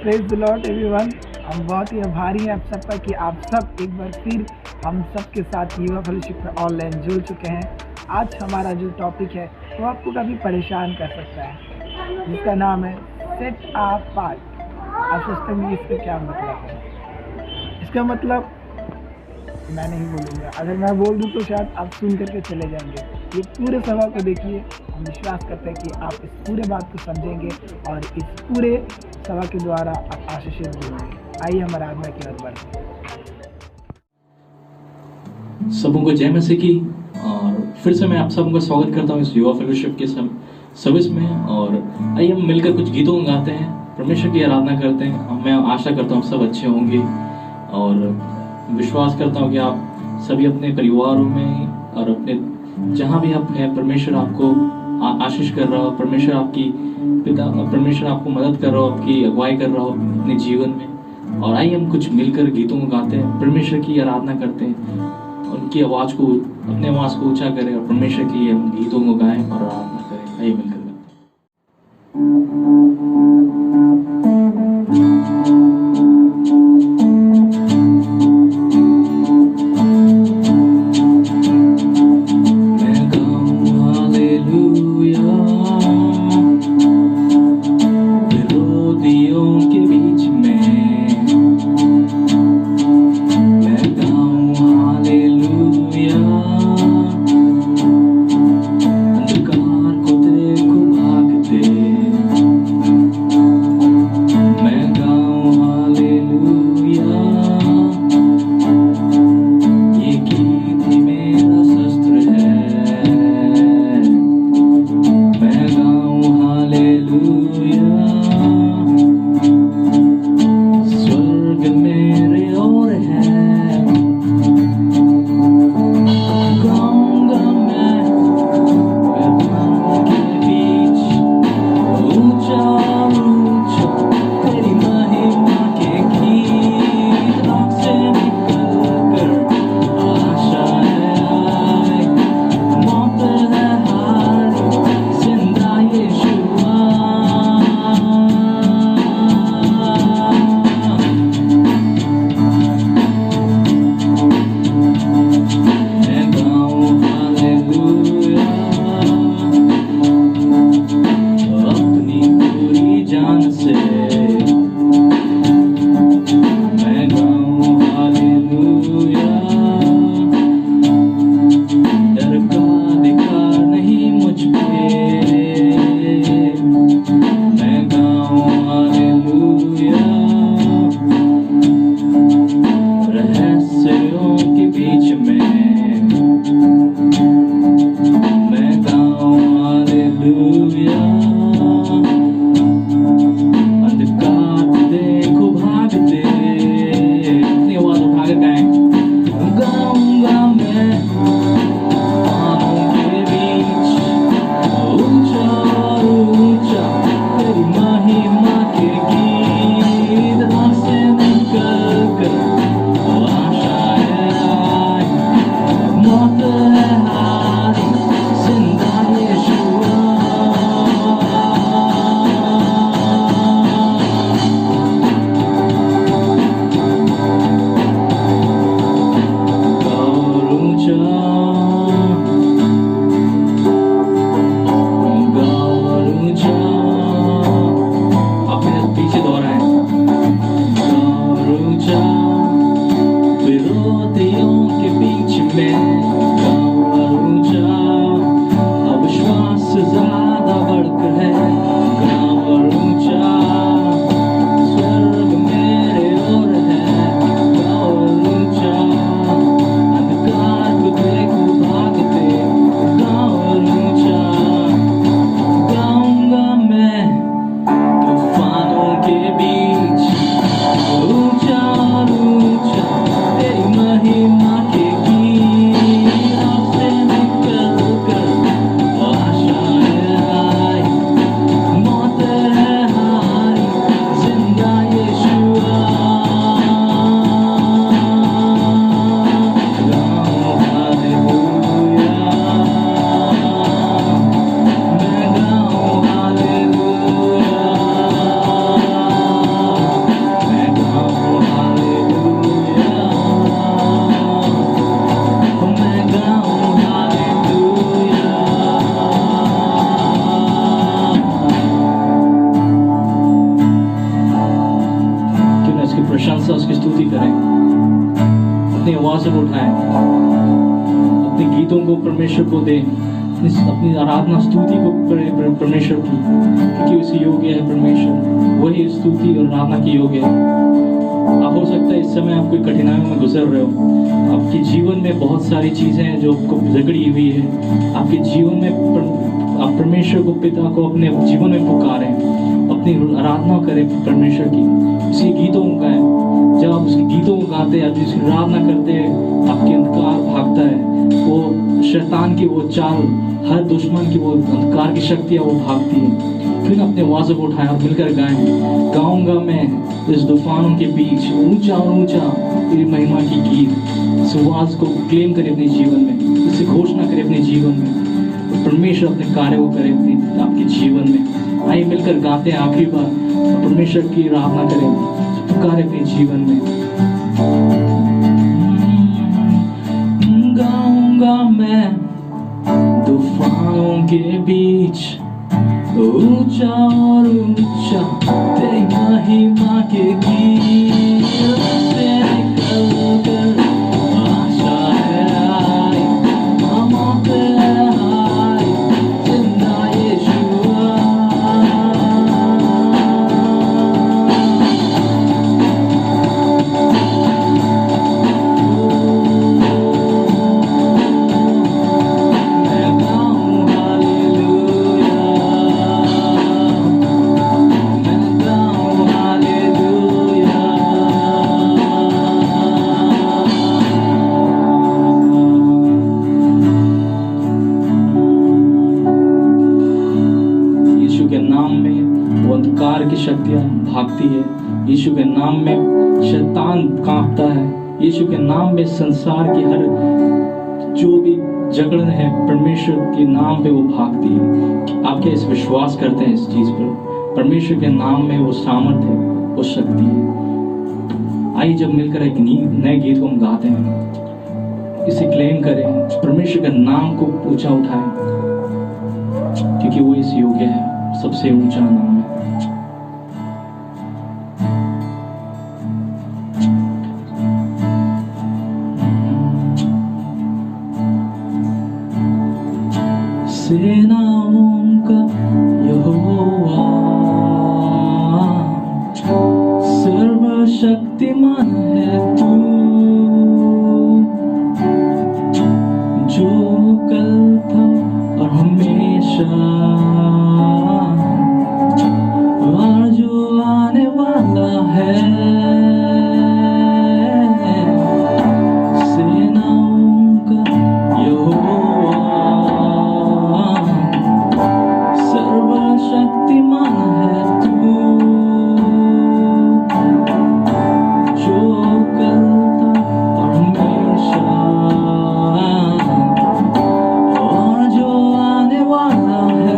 Praise the Lord everyone. हम बहुत ही आभारी हैं आप सबका कि आप सब एक बार फिर हम सब के साथ युवा फेलोशिप में ऑनलाइन जुड़ चुके हैं। आज हमारा जो टॉपिक है वो आपको काफ़ी परेशान कर सकता है, जिसका नाम है सेट अपार्ट। आप सोचते होंगे इसका क्या मतलब है। इसका मतलब मैं नहीं बोलूँगा, अगर मैं बोल दूँ तो शायद आप सुन करके चले जाएंगे। ये पूरे सभा को देखिए, हम विश्वास करते हैं कि आप इस पूरे बात को समझेंगे और इस पूरे सभा के द्वारा आप आशीषित भी होंगे। आइए हम आराधना की ओर बढ़ते हैं। सबों को जय मसीह की। और फिर से मैं आप सबों का स्वागत करता हूँ इस युवा फेलोशिप के सर्विस में। और आइए हम मिलकर कुछ गीतों को गाते हैं, परमेश्वर की आराधना करते हैं। मैं आशा करता हूँ सब अच्छे होंगे और विश्वास करता हूँ कि आप सभी अपने परिवारों में और अपने जहाँ भी आप हैं, परमेश्वर आपको आशीष कर रहा हो, परमेश्वर आपको मदद कर रहा हो, आपकी अगुवाई कर रहा हो अपने जीवन में। और आइए हम कुछ मिलकर गीतों को गाते हैं, परमेश्वर की आराधना करते हैं, उनकी आवाज को, अपने आवाज को ऊंचा करें और परमेश्वर के लिए हम गीतों को गाएं और आराधना करें। आइए मिलकर अंधकार को देखो भागते आवाज़ उठाएं, अपने गीतों को परमेश्वर को दें, अपनी आराधना स्तुति को करें परमेश्वर की, क्योंकि उसे योग्य है परमेश्वर, वही स्तुति और आराधना की योग्य है। अब हो सकता है इस समय आप कोई कठिनाइयों में गुजर रहे हो, आपके जीवन में बहुत सारी चीज़ें हैं जो आपको झगड़ी हुई है, आपके जीवन में आप परमेश्वर को, पिता को अपने जीवन में पुकारें, अपनी आराधना करें परमेश्वर की, उसके गीतों को गाएं। जब आप उसके गीतों को गाते हैं, आप उसकी आराधना करते हैं, आपके अंधकार भागता है, वो शैतान की वो चाल, हर दुश्मन की वो अंधकार की शक्तियाँ वो भागती है। फिर अपने आवाज़ों को उठाएं और मिलकर गाएं, गाऊंगा मैं इस तूफानों के बीच ऊंचा और ऊंचा तेरी महिमा की गीत। इस आवाज़ को क्लेम करें अपने जीवन में, इसे घोषणा करें अपने जीवन में, परमेश्वर अपने कार्य को करे अपने आपके जीवन में। आइए मिलकर गाते हैं आखिरी बार, परमेश्वर की आराधना करें, पुकारें अपने जीवन में। गाऊंगा मैं तूफानों के बीच ऊंचा और ऊंचा तेरी महिमा के गीत, तेरे कलकर आशा है आई, मौत है हाय, जिंदा यीशुआ। मैं गाऊं हालेलुया, मैं गाऊं हालेलुया। यीशु के नाम में वो अंधकार की शक्तियां भागती है, यीशु के नाम में शैतान कांपता है, यीशु के नाम में संसार की हर जो भी जगड़न है परमेश्वर के नाम पे वो भागती है। आप क्या इस विश्वास करते हैं इस चीज पर? परमेश्वर के नाम में वो सामर्थ है, वो शक्ति है। आइए जब मिलकर एक नए गीत को हम गाते हैं, इसे क्लेम करें, परमेश्वर के नाम को ऊंचा उठाएं, क्योंकि वो इस योग्य है, सबसे ऊंचा नाम है। सेनाओं का यहोवा सर्वशक्तिमान है तू, जो कल था और हमेशा और जो आने वाला है। सेनाओं का यहोवा सर्वशक्तिमान है तू, जो कल था और हमेशा और जो आने वाला है।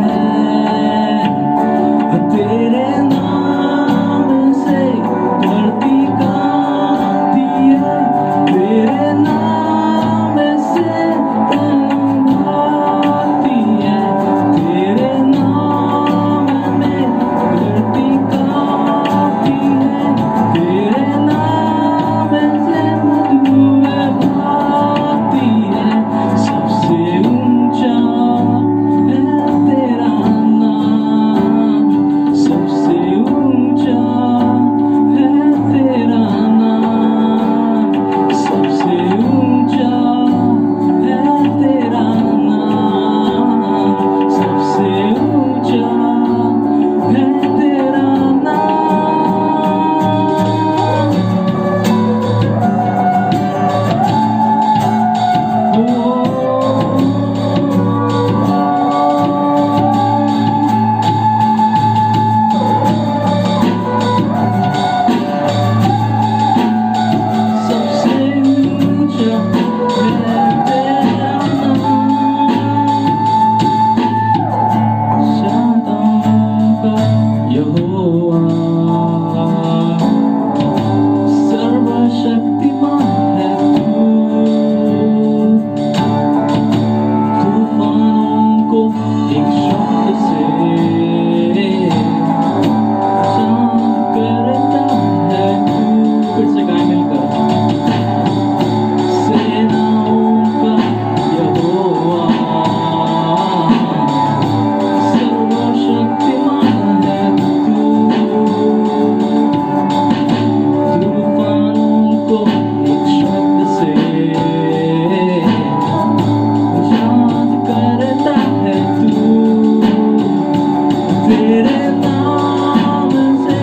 तेरे नाम से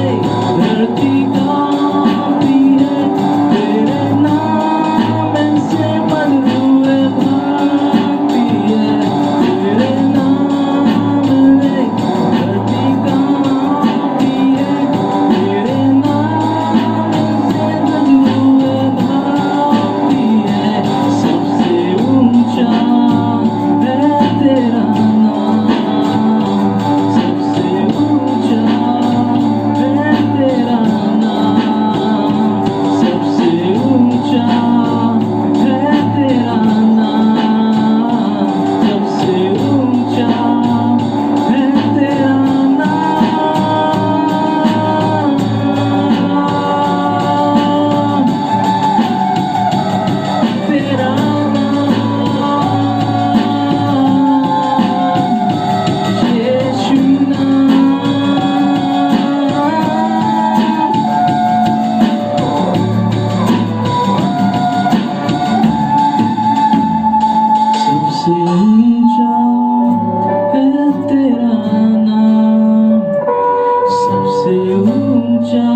धरती कांपती है, तेरे नाम से मधुए भाती है, तेरे नाम से धरती कांपती है, तेरे नाम से मधुए भाती है। सबसे ऊंचा है तेरा नाम, सबसे ऊंचा है तेरा नाम, सबसे ऊंचा है तेरा नाम, सबसे ऊंचा है तेरा नाम, तेरा नाम यीशु सबसे ऊंचा है तेरा नाम, सबसे ऊंचा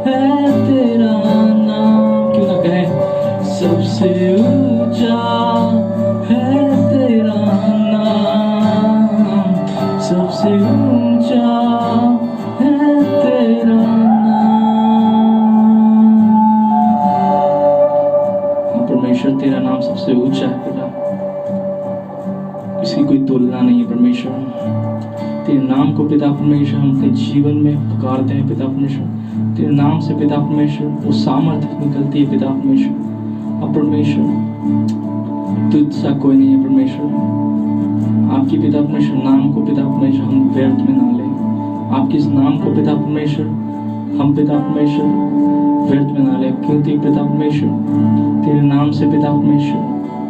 है तेरा नाम, क्यों ना कहे सबसे ऊंचा है तेरा नाम, सबसे ऊंचा है तेरा नाम। परमेश्वर तेरा नाम सबसे ऊंचा है पिता, इसकी कोई तुलना नहीं है परमेश्वर। तेरे नाम को पिता परमेश्वर हम अपने जीवन में पुकारते हैं पिता परमेश्वर, तेरे नाम से पिता परमेश्वर वो सामर्थ्य निकलती है पिता परमेश्वर। अब परमेश्वर तुझ सा कोई नहीं है परमेश्वर, आपकी पिता परमेश्वर नाम को पिता परमेश्वर हम व्यर्थ में ना लें, आपके इस नाम को पिता परमेश्वर हम पिता परमेश्वर व्यर्थ में ना लें, क्योंकि पिता परमेश्वर तेरे नाम से पिता परमेश्वर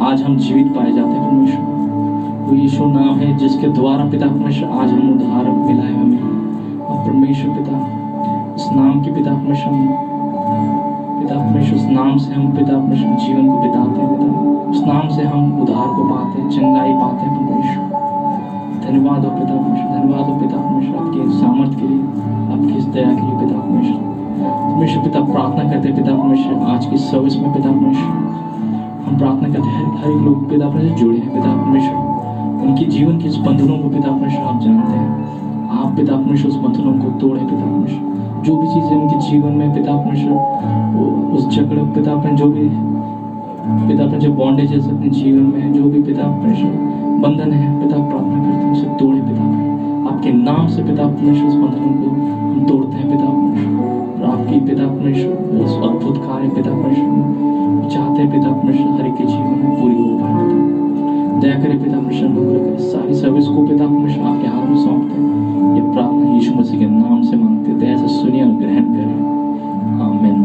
आज हम जीवित पाए जाते हैं परमेश्वर। वो यीशु नाम है जिसके द्वारा पिता परमेश्वर आज हम उद्धार मिला है हमें। और परमेश्वर पिता उस नाम की पिता परमेश्वर उस नाम से हम पिता परमेश्वर जीवन को बिताते हैं पिता, उस नाम से हम उद्धार को पाते हैं, चंगाई पाते हैं परमेश्वर। धन्यवाद हो पिता परमेश्वर, धन्यवाद हो पिता परमेश्वर आपके सामर्थ्य के लिए, आपकी इस दया के लिए पिता परमेश्वर। परमेश्वर पिता प्रार्थना करते हैं पिता परमेश्वर आज की सर्विस में पिता परमेश्वर हम प्रार्थना करते हैं हर एक लोग पिता परमेश्वर जुड़े हैं पिता परमेश्वर, उनके जीवन के इस बंधनों को पिता परमेश्वर आप जानते हैं, आप पिता परमेश्वर उस बंधनों को तोड़े पिता परमेश्वर। जो भी चीजें उनके जीवन में पिता परमेश्वर उस झगड़े पिता परमेश्वर जो भी पिता परमेश्वर जो बॉन्डेजेस अपने जीवन में जो भी पिता परमेश्वर बंधन है पिता प्रार्थना करते हैं उसे तोड़े पिता परमेश्वर, आपके नाम से पिता परमेश्वर उस बंधनों को हम तोड़ते हैं पिता परमेश्वर। और आपकी पिता परमेश्वर उस अद्भुत कार्य पिता परमेश्वर चाहते हैं पिता परमेश्वर हर एक के जीवन में पूरी हो पाए पिता। दया करे पिता परमेश्वर अनुग्रह करे, सारी सर्विस को पिता परमेश्वर आपके हाथ में सौंपते हैं। ये प्रार्थना यीशु मसीह के नाम से मांगते हैं, दया से सुनिए और ग्रहण करें, आमीन।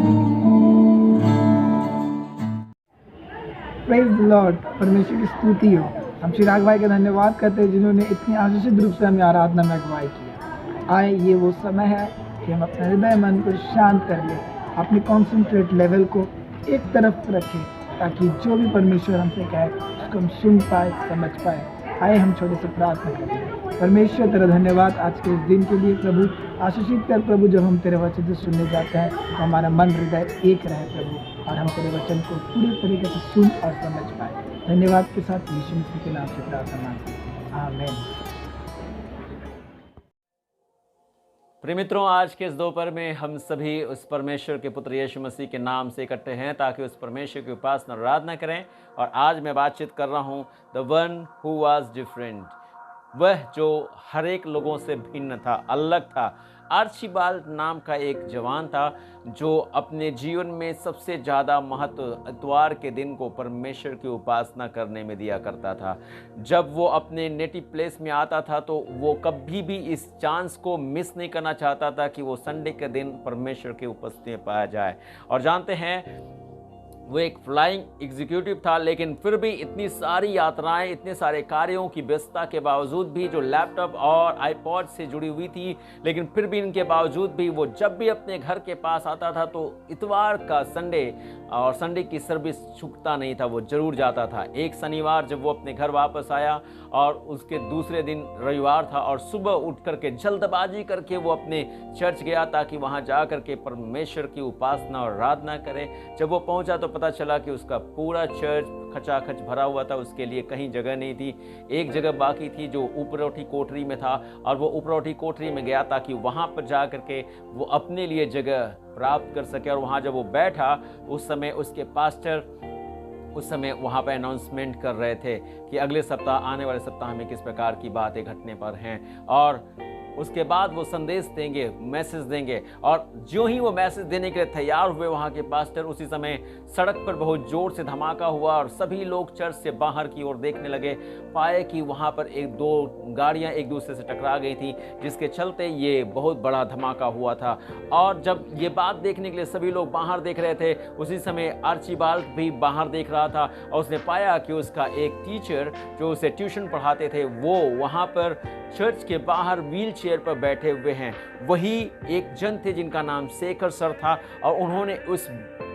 प्रेज द लॉर्ड, परमेश्वर की स्तुति हो। हम चिराग भाई का धन्यवाद करते हैं जिन्होंने इतनी आशीषित रूप से हमें आराधना में अगुवाई की। आए ये वो समय है कि हम अपने हृदय मन को शांत कर लें, अपने कॉन्सेंट्रेट लेवल को एक तरफ रखें ताकि जो भी परमेश्वर हमसे कहे उसको हम सुन पाए, समझ पाए। आए हम छोटे से प्रार्थना करें। परमेश्वर तेरा धन्यवाद आज के इस दिन के लिए प्रभु, आशीषित कर प्रभु। जब हम तेरे वचन से सुनने जाते हैं तो हमारा मन हृदय एक रहे प्रभु, और हम तेरे वचन को पूरी तरीके से सुन और समझ पाए। धन्यवाद के साथ यीशु मसीह के नाम से प्रार्थना मांगते हैं, आमीन। प्रिय मित्रों, आज के इस दोपहर में हम सभी उस परमेश्वर के पुत्र यीशु मसीह के नाम से इकट्ठे हैं ताकि उस परमेश्वर की उपासना और आराधना करें। और आज मैं बातचीत कर रहा हूँ the one who was different, वह जो हर एक लोगों से भिन्न था, अलग था। आर्चिबाल्ड नाम का एक जवान था जो अपने जीवन में सबसे ज़्यादा महत्व इतवार के दिन को परमेश्वर की उपासना करने में दिया करता था। जब वो अपने नेटिव प्लेस में आता था तो वो कभी भी इस चांस को मिस नहीं करना चाहता था कि वो संडे के दिन परमेश्वर की उपस्थिति में पाया जाए। और जानते हैं वो एक फ्लाइंग एग्जीक्यूटिव था, लेकिन फिर भी इतनी सारी यात्राएं, इतने सारे कार्यों की व्यस्तता के बावजूद भी, जो लैपटॉप और आईपॉड से जुड़ी हुई थी, लेकिन फिर भी इनके बावजूद भी वो जब भी अपने घर के पास आता था तो इतवार का संडे और संडे की सर्विस छूटता नहीं था, वो जरूर जाता था। एक शनिवार जब वो अपने घर वापस आया और उसके दूसरे दिन रविवार था और सुबह उठ करके जल्दबाजी करके वो अपने चर्च गया ताकि वहाँ जा करके परमेश्वर की उपासना और आराधना करे। जब वो पहुँचा तो पता चला कि उसका पूरा चर्च खचाखच भरा हुआ था, उसके लिए कहीं जगह नहीं थी। एक जगगह बाकी थी जो ऊपरौठी कोठरी में था और वो ऊपरौठी कोठरी में गया ताकि वहाँ पर जा करके वो अपने लिए जगह प्राप्त कर सके। और वहाँ जब वो बैठा उस समय उसके पास्टर उस समय वहाँ पर अनाउंसमेंट कर रहे थे कि अगले सप्ताह, आने वाले सप्ताह में किस प्रकार की बातें घटने पर हैं और उसके बाद वो संदेश देंगे, मैसेज देंगे। और जो ही वो मैसेज देने के लिए तैयार हुए वहाँ के पास्टर, उसी समय सड़क पर बहुत जोर से धमाका हुआ और सभी लोग चर्च से बाहर की ओर देखने लगे। पाए कि वहाँ पर एक दो गाड़ियाँ एक दूसरे से टकरा गई थी, जिसके चलते ये बहुत बड़ा धमाका हुआ था। और जब ये बात देखने के लिए सभी लोग बाहर देख रहे थे, उसी समय आर्चीबाल्ड भी बाहर देख रहा था और उसने पाया कि उसका एक टीचर जो उसे ट्यूशन पढ़ाते थे वो वहाँ पर चर्च के बाहर व्हील चेयर पर बैठे हुए हैं। वही एक जन थे जिनका नाम शेखर सर था और उन्होंने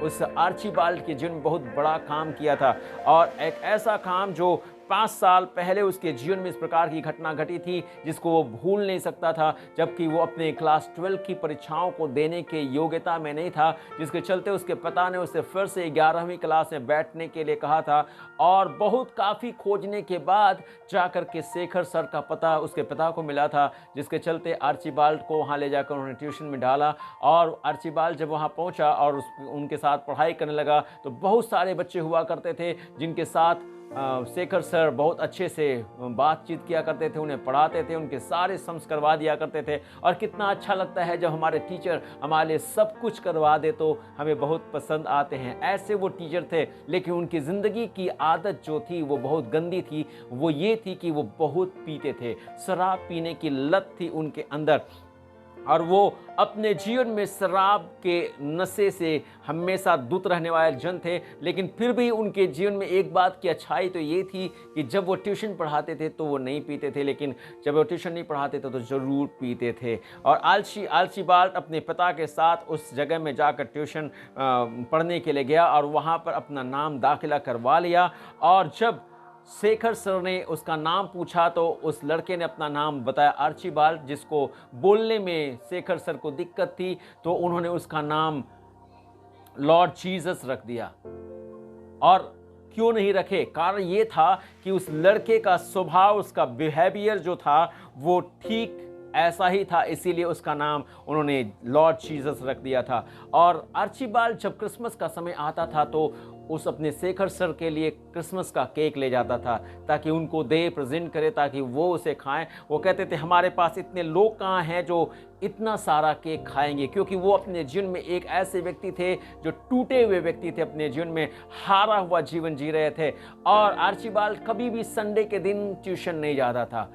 उस आर्चीबाल्ड के जीवन में बहुत बड़ा काम किया था और एक ऐसा काम जो 5 साल पहले उसके जीवन में इस प्रकार की घटना घटी थी जिसको वो भूल नहीं सकता था, जबकि वो अपने क्लास 12 की परीक्षाओं को देने के योग्यता में नहीं था, जिसके चलते उसके पिता ने उसे फिर से 11वीं क्लास में बैठने के लिए कहा था। और बहुत काफ़ी खोजने के बाद जाकर के शेखर सर का पता उसके पिता को मिला था, जिसके चलते आर्चीबाल्ड को वहाँ ले जाकर उन्होंने ट्यूशन में डाला। और आर्चीबाल्ड जब वहाँ पहुँचा और उनके साथ पढ़ाई करने लगा तो बहुत सारे बच्चे हुआ करते थे जिनके साथ शेखर सर बहुत अच्छे से बातचीत किया करते थे, उन्हें पढ़ाते थे, उनके सारे सम्स करवा दिया करते थे। और कितना अच्छा लगता है जब हमारे टीचर हमारे लिए सब कुछ करवा दे तो हमें बहुत पसंद आते हैं। ऐसे वो टीचर थे, लेकिन उनकी ज़िंदगी की आदत जो थी वो बहुत गंदी थी। वो ये थी कि वो बहुत पीते थे, शराब पीने की लत थी उनके अंदर और वो अपने जीवन में शराब के नशे से हमेशा दूत रहने वाले जन थे। लेकिन फिर भी उनके जीवन में एक बात की अच्छाई तो ये थी कि जब वो ट्यूशन पढ़ाते थे तो वो नहीं पीते थे, लेकिन जब वो ट्यूशन नहीं पढ़ाते थे तो ज़रूर पीते थे। और आर्चीबाल्ड अपने पिता के साथ उस जगह में जाकर ट्यूशन पढ़ने के लिए गया और वहाँ पर अपना नाम दाखिला करवा लिया। और जब शेखर सर ने उसका नाम पूछा तो उस लड़के ने अपना नाम बताया आर्चीबाल्ड, जिसको बोलने में शेखर सर को दिक्कत थी, तो उन्होंने उसका नाम लॉर्ड जीसस रख दिया। और क्यों नहीं रखे, कारण ये था कि उस लड़के का स्वभाव, उसका बिहेवियर जो था वो ठीक ऐसा ही था, इसीलिए उसका नाम उन्होंने लॉर्ड जीसस रख दिया था। और आर्चीबाल्ड जब क्रिसमस का समय आता था तो उस अपने शेखर सर के लिए क्रिसमस का केक ले जाता था ताकि उनको दे, प्रेजेंट करे, ताकि वो उसे खाएं। वो कहते थे हमारे पास इतने लोग कहाँ हैं जो इतना सारा केक खाएंगे, क्योंकि वो अपने जीवन में एक ऐसे व्यक्ति थे जो टूटे हुए व्यक्ति थे, अपने जीवन में हारा हुआ जीवन जी रहे थे। और आर्चीबाल्ड कभी भी संडे के दिन ट्यूशन नहीं जाता था।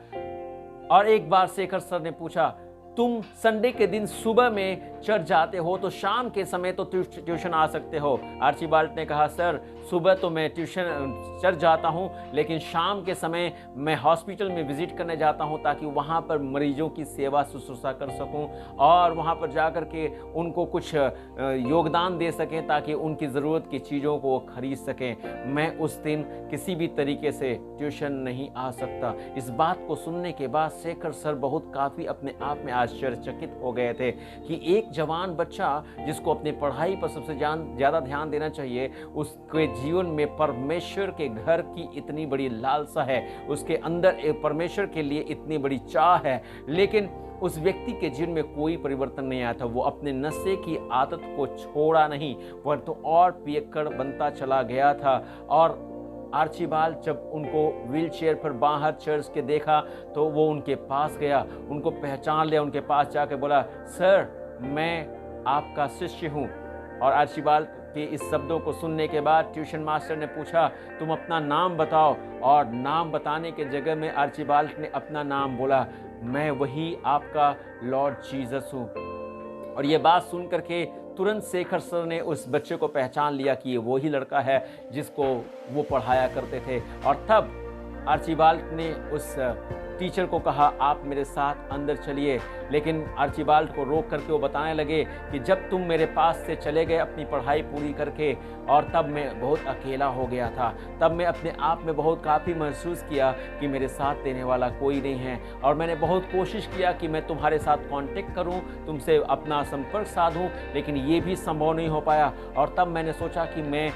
और एक बार शेखर सर ने पूछा, तुम संडे के दिन सुबह में चर्च जाते हो तो शाम के समय तो ट्यूशन आ सकते हो। आर्चीबाल्ड ने कहा, सर सुबह तो मैं ट्यूशन चर्च जाता हूँ, लेकिन शाम के समय मैं हॉस्पिटल में विजिट करने जाता हूँ ताकि वहाँ पर मरीजों की सेवा शुश्रूषा कर सकूँ और वहाँ पर जा कर के उनको कुछ योगदान दे सकें ताकि उनकी ज़रूरत की चीज़ों को खरीद सकें। मैं उस दिन किसी भी तरीके से ट्यूशन नहीं आ सकता। इस बात को सुनने के बाद शेखर सर बहुत काफ़ी अपने आप में आश्चर्यचकित हो गए थे कि एक जवान बच्चा जिसको अपने पढ़ाई पर सबसे ज़्यादा ध्यान देना चाहिए, उसके जीवन में परमेश्वर के घर की इतनी बड़ी लालसा है, उसके अंदर एक परमेश्वर के लिए इतनी बड़ी चाह है, लेकिन उस व्यक्ति के जीवन में कोई परिवर्तन नहीं आया था। वो अपने नशे की आदत को छोड़ा नहीं, परंतु और पियक्कड़ बनता चला गया था। और आर्चीबाल्ड जब उनको व्हील चेयर पर बाहर चर्च के देखा तो वो उनके पास गया, उनको पहचान लिया, उनके पास जाकर बोला, सर मैं आपका शिष्य हूँ। और आर्चीबाल्ड के इस शब्दों को सुनने के बाद ट्यूशन मास्टर ने पूछा, तुम अपना नाम बताओ। और नाम बताने के जगह में आर्चीबाल्ड ने अपना नाम बोला, मैं वही आपका लॉर्ड जीसस हूँ। और ये बात सुन करके तुरंत शेखर सर ने उस बच्चे को पहचान लिया कि ये वही लड़का है जिसको वो पढ़ाया करते थे। और तब आर्चिबाल्ड ने उस टीचर को कहा, आप मेरे साथ अंदर चलिए। लेकिन आर्चिबाल्ड को रोक करके वो बताने लगे कि जब तुम मेरे पास से चले गए अपनी पढ़ाई पूरी करके, और तब मैं बहुत अकेला हो गया था, तब मैं अपने आप में बहुत काफ़ी महसूस किया कि मेरे साथ देने वाला कोई नहीं है, और मैंने बहुत कोशिश किया कि मैं तुम्हारे साथ कांटेक्ट करूं, तुमसे अपना संपर्क साधूं, लेकिन ये भी संभव नहीं हो पाया। और तब मैंने सोचा कि मैं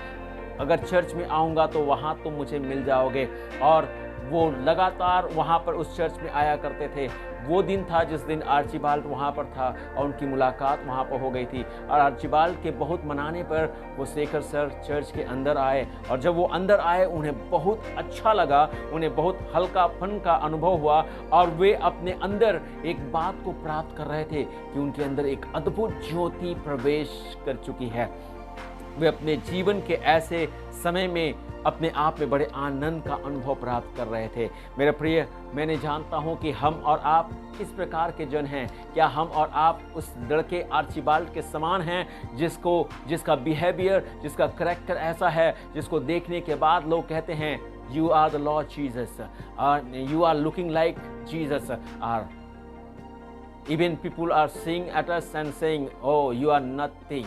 अगर चर्च में आऊँगा तो वहाँ तुम मुझे मिल जाओगे। और वो लगातार वहाँ पर उस चर्च में आया करते थे। वो दिन था जिस दिन आर्चिबाल्ड वहाँ पर था और उनकी मुलाकात वहाँ पर हो गई थी। और आर्चिबाल्ड के बहुत मनाने पर वो शेखर सर चर्च के अंदर आए, और जब वो अंदर आए उन्हें बहुत अच्छा लगा, उन्हें बहुत हल्कापन का अनुभव हुआ, और वे अपने अंदर एक बात को प्राप्त कर रहे थे कि उनके अंदर एक अद्भुत ज्योति प्रवेश कर चुकी है। वे अपने जीवन के ऐसे समय में अपने आप में बड़े आनंद का अनुभव प्राप्त कर रहे थे। मेरे प्रिय, मैंने जानता हूं कि हम और आप किस प्रकार के जन हैं। क्या हम और आप उस लड़के आर्चिबाल्ड के समान हैं, जिसका बिहेवियर, जिसका करैक्टर ऐसा है, जिसको देखने के बाद लोग कहते हैं you are the lord Jesus, you are looking like Jesus, और even people are seeing at us and saying oh you are nothing.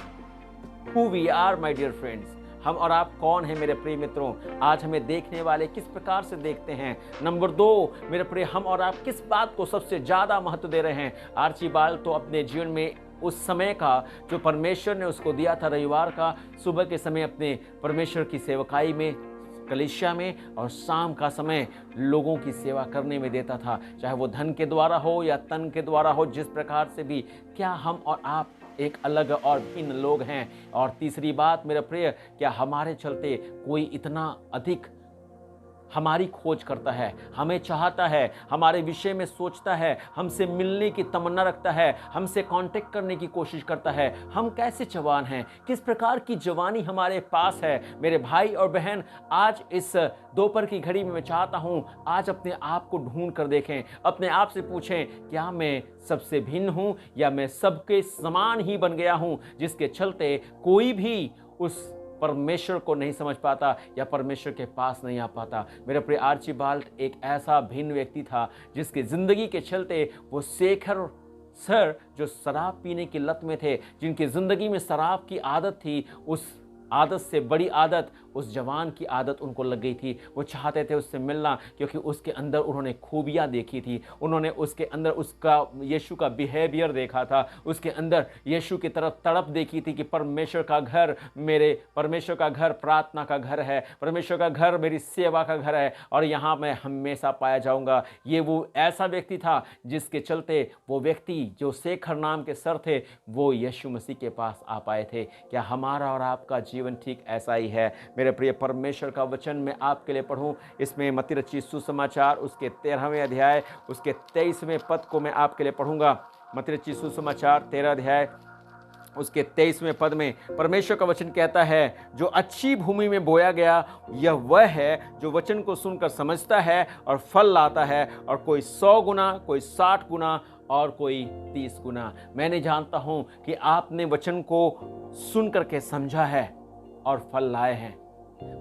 Who we are, my dear friends. हम और आप कौन हैं मेरे प्रिय मित्रों? आज हमें देखने वाले किस प्रकार से देखते हैं? नंबर 2, मेरे प्रिय, हम और आप किस बात को सबसे ज़्यादा महत्व दे रहे हैं? आर्चिबाल्ड तो अपने जीवन में उस समय का जो परमेश्वर ने उसको दिया था, रविवार का सुबह के समय अपने परमेश्वर की सेवकाई में, कलीसिया में, और शाम का समय लोगों की सेवा करने में देता था, चाहे वो धन के द्वारा हो या तन के द्वारा हो, जिस प्रकार से भी। क्या हम और आप एक अलग और भिन्न लोग हैं? और तीसरी बात मेरे प्रिय, क्या हमारे चलते कोई इतना अधिक हमारी खोज करता है, हमें चाहता है, हमारे विषय में सोचता है, हमसे मिलने की तमन्ना रखता है, हमसे कांटेक्ट करने की कोशिश करता है? हम कैसे जवान हैं? किस प्रकार की जवानी हमारे पास है? मेरे भाई और बहन, आज इस दोपहर की घड़ी में मैं चाहता हूं आज अपने आप को ढूंढ कर देखें, अपने आप से पूछें, क्या मैं सबसे भिन्न हूं या मैं सबके समान ही बन गया हूं, जिसके चलते कोई भी उस परमेश्वर को नहीं समझ पाता या परमेश्वर के पास नहीं आ पाता? मेरे प्रिय, आर्चिबाल्ड एक ऐसा भिन्न व्यक्ति था जिसके ज़िंदगी के चलते वो शेखर सर, जो शराब पीने की लत में थे, जिनकी ज़िंदगी में शराब की आदत थी, उस आदत से बड़ी आदत उस जवान की आदत उनको लग गई थी। वो चाहते थे उससे मिलना, क्योंकि उसके अंदर उन्होंने खूबियाँ देखी थी, उन्होंने उसके अंदर उसका यीशु का बिहेवियर देखा था, उसके अंदर यीशु की तरफ तड़प देखी थी कि परमेश्वर का घर, मेरे परमेश्वर का घर प्रार्थना का घर है, परमेश्वर का घर मेरी सेवा का घर है, और यहाँ मैं हमेशा पाया जाऊँगा। ये वो ऐसा व्यक्ति था जिसके चलते वो व्यक्ति जो शेखर नाम के सर थे, वो यीशु मसीह के पास आ पाए थे। क्या हमारा और आपका जीवन ठीक ऐसा ही है? मेरे प्रिय, परमेश्वर का वचन मैं आपके लिए पढ़ूं, इसमें मत्ती रचित सुसमाचार उसके 13वें अध्याय उसके 23वें पद को मैं आपके लिए पढ़ूंगा। मत्ती रचित सुसमाचार 13 अध्याय उसके 23वें पद में परमेश्वर का वचन कहता है, जो अच्छी भूमि में बोया गया यह वह है जो वचन को सुनकर समझता है और फल लाता है, और कोई 100 गुना, कोई 60 गुना और कोई 30 गुना। मैंने जानता हूं कि आपने वचन को सुन करके समझा है और फल लाए हैं।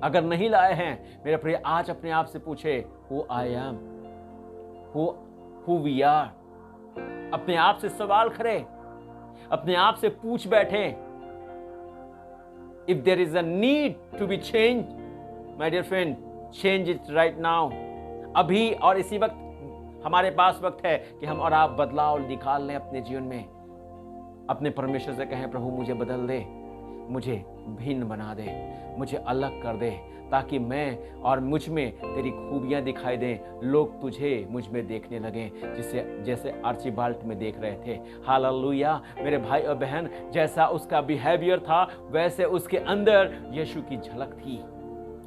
अगर नहीं लाए हैं मेरे प्रिय, आज अपने आप से पूछे, who I am, who we are. अपने आप से सवाल करें, अपने आप से पूछ बैठे, if there is a need to be change, my dear friend, change it right now. अभी और इसी वक्त हमारे पास वक्त है कि हम और आप बदलाव निकाल लें अपने जीवन में। अपने परमेश्वर से कहें, प्रभु मुझे बदल दे, मुझे भिन्न बना दे, मुझे अलग कर दे, ताकि मैं और मुझ में तेरी खूबियां दिखाई दें, लोग तुझे मुझ में देखने लगें, जैसे आर्चिबाल्ड में देख रहे थे। हालेलुया। मेरे भाई और बहन, जैसा उसका बिहेवियर था वैसे उसके अंदर यीशु की झलक थी।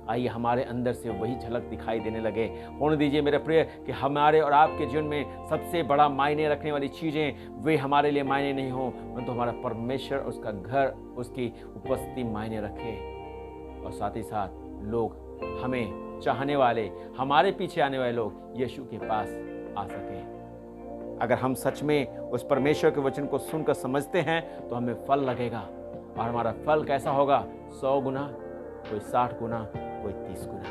आइए हमारे अंदर से वही झलक दिखाई देने लगे। होने दीजिए मेरे प्रिय कि हमारे और आपके जीवन में सबसे बड़ा मायने रखने वाली चीज़ें वे हमारे लिए मायने नहीं हो, परंतु हमारा परमेश्वर, उसका घर, उसकी उपस्थिति मायने रखे, और साथ ही साथ लोग, हमें चाहने वाले, हमारे पीछे आने वाले लोग यीशु के पास आ सकें। अगर हम सच में उस परमेश्वर के वचन को सुनकर समझते हैं तो हमें फल लगेगा, और हमारा फल कैसा होगा? 100 गुना, कोई 60 गुना, कोई 30 गुना।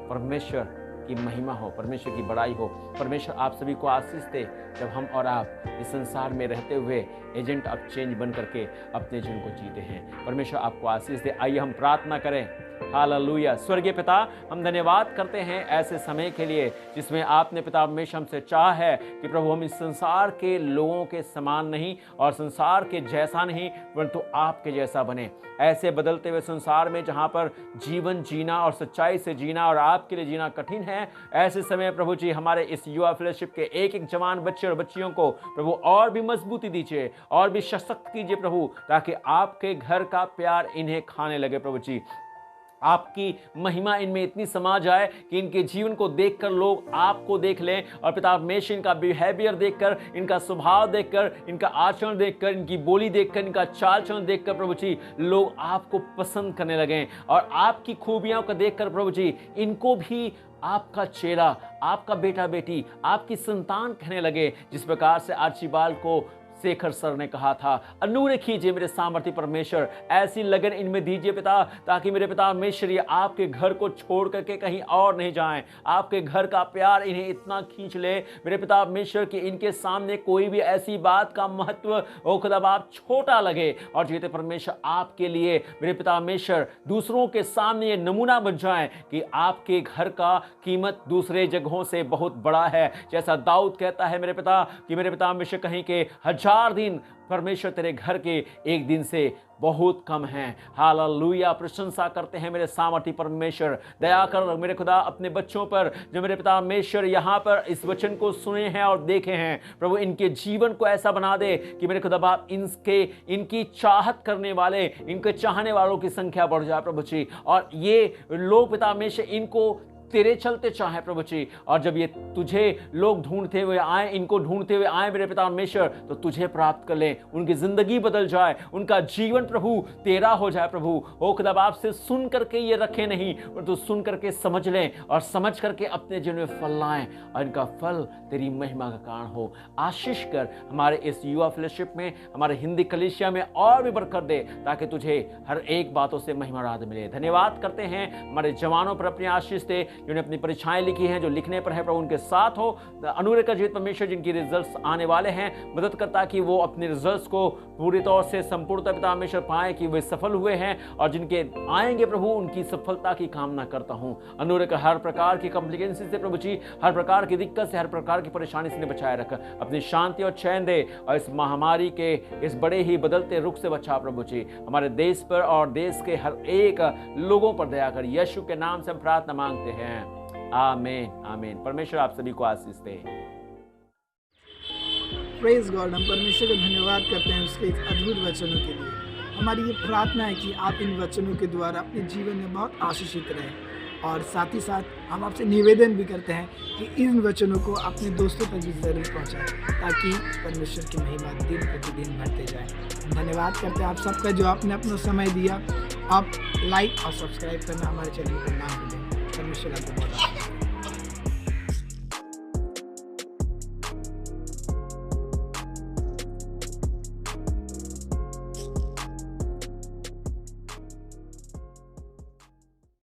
परमेश्वर की महिमा हो, परमेश्वर की बड़ाई हो। परमेश्वर आप सभी को आशीष दे जब हम और आप इस संसार में रहते हुए एजेंट ऑफ चेंज बन करके अपने जीवन को जीते हैं। परमेश्वर आपको आशीष दे। आइए हम प्रार्थना करें। हालेलुया। स्वर्गीय पिता, हम धन्यवाद करते हैं ऐसे समय के लिए जिसमें आपने पिता हमेशा हमसे चाहा है कि प्रभु हम इस संसार के लोगों के समान नहीं और संसार के जैसा नहीं परंतु आपके जैसा बने। ऐसे बदलते हुए संसार में जहाँ पर जीवन जीना और सच्चाई से जीना और आपके लिए जीना कठिन है, ऐसे समय प्रभु जी हमारे इस युवा फेलोशिप के एक एक जवान बच्चे और बच्चियों को प्रभु और भी मजबूती दीजिए और भी सशक्त कीजिए प्रभु, ताकि आपके घर का प्यार इन्हें खाने लगे। प्रभु जी आपकी महिमा इनमें इतनी समा जाए कि इनके जीवन को देखकर लोग आपको देख लें और पिता हमेशा इनका बिहेवियर देखकर, इनका स्वभाव देखकर, इनका आचरण देखकर, इनकी बोली देखकर, इनका चाल चलन देखकर प्रभु जी लोग आपको पसंद करने लगें और आपकी खूबियों को देखकर प्रभु जी इनको भी आपका चेला, आपका बेटा बेटी, आपकी संतान कहने लगे। जिस प्रकार से आर्चीबाल को शेखर सर ने कहा था, अनुग्रह कीजिए मेरे सामर्थ्य परमेश्वर, ऐसी लगन इनमें दीजिए पिता, ताकि मेरे पिता परमेश्वर ये आपके घर को छोड़ करके कहीं और नहीं जाएं। आपके घर का प्यार इन्हें इतना खींच ले मेरे पिता परमेश्वर कि इनके सामने कोई भी ऐसी बात का महत्व हो खुदा बाप छोटा लगे और जीते परमेश्वर आपके लिए मेरे पिता परमेश्वर दूसरों के सामने ये नमूना बन जाए कि आपके घर का कीमत दूसरे जगहों से बहुत बड़ा है। जैसा दाऊद कहता है मेरे पिता कि मेरे पिता परमेश्वर कहीं के 1000 दिन परमेश्वर तेरे घर के एक दिन से बहुत कम हैं। हालेलुया। प्रशंसा करते हैं मेरे सामर्थ्य परमेश्वर। दया कर मेरे खुदा अपने बच्चों पर जो मेरे पिता परमेश्वर यहाँ पर इस वचन को सुने हैं और देखे हैं प्रभु, इनके जीवन को ऐसा बना दे कि मेरे खुदा बाप इनकी चाहत करने वाले, इनके चाहने वालों की संख्या बढ़ जाए प्रभु जी, और ये लोग पिता परमेश्वर इनको तेरे चलते चाहे प्रभु जी, और जब ये तुझे लोग ढूंढते हुए आए, इनको ढूंढते हुए आए मेरे पिता परमेश्वर, तो तुझे प्राप्त कर ले, उनकी जिंदगी बदल जाए, उनका जीवन प्रभु तेरा हो जाए प्रभु। ओ खुदा बाप से सुन करके ये रखे नहीं परंतु सुन करके समझ लें और समझ करके अपने जीवन में फल लाएं और इनका फल तेरी महिमा का कारण हो। आशीष कर हमारे इस युवा फेलोशिप में, हमारे हिंदी कलीसिया में और भी बरकत दे, ताकि तुझे हर एक बातों से महिमा राध मिले। धन्यवाद करते हैं हमारे जवानों पर अपनी आशीष दे, जिन्होंने अपनी परीक्षाएं लिखी हैं, जो लिखने पर है प्रभु उनके साथ हो। अनुग्रह कर जीवित परमेश्वर जिनकी रिजल्ट्स आने वाले हैं, मदद करता कि वो अपने रिजल्ट्स को पूरी तौर से संपूर्णतः पिता परमेश्वर पाए कि वे सफल हुए हैं, और जिनके आएंगे प्रभु उनकी सफलता की कामना करता हूं। अनुग्रह कर हर प्रकार की कॉम्प्लिकेंसी से प्रभु जी, हर प्रकार की दिक्कत से, हर प्रकार की परेशानी से बचाए रख, अपनी शांति और चैन दे, और इस महामारी के इस बड़े ही बदलते रुख से बचा प्रभु जी। हमारे देश पर और देश के हर एक लोगों पर दया कर, यीशु के नाम से हम प्रार्थना मांगते हैं। आमीन आमीन। परमेश्वर आप सभी को आशीष दे। Praise God. हम परमेश्वर का धन्यवाद करते हैं उसके इस अद्भुत वचनों के लिए। हमारी ये प्रार्थना है कि आप इन वचनों के द्वारा अपने जीवन में बहुत आशीषित रहें, और साथ ही साथ हम आपसे निवेदन भी करते हैं कि इन वचनों को अपने दोस्तों तक भी जरूर पहुंचाएं, ताकि परमेश्वर की महिमा दिन प्रतिदिन बढ़ते जाए। धन्यवाद करते हैं आप सबका जो आपने अपना समय दिया। आप लाइक और सब्सक्राइब करना हमारे चैनल को ना भूलें। परमेश्वर आपको बहुत